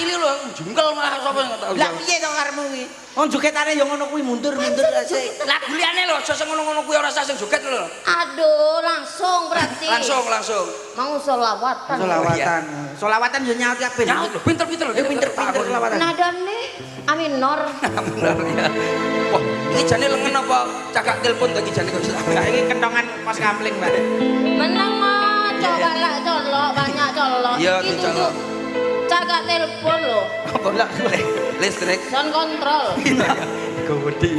cilik lho jungkel malah sapa sing tau. Lah piye to karepmu kuwi? Wong jogetane yo ngono kuwi mundur-mundur sik. Lah guliane lho aja sing ngono-ngono kuwi ora usah sing joget lho. Aduh, langsung berarti. Langsung. Mau solawatan. Solawatan. Solawatan yo nyaut kabeh. Nyaut lho, pinter-pinter lho. Pinter-pinter solawatan. Nadane aminor. Bener ya. Wah, ini jane lengen apa cagak telepon tadi jane kok. Enggak iki kentongan pos kamling, Mbak. Menang coba lah colok, banyak colok. Iya, Itu colok. cagak telepon loh. Apa listrik? Sound control. Gede.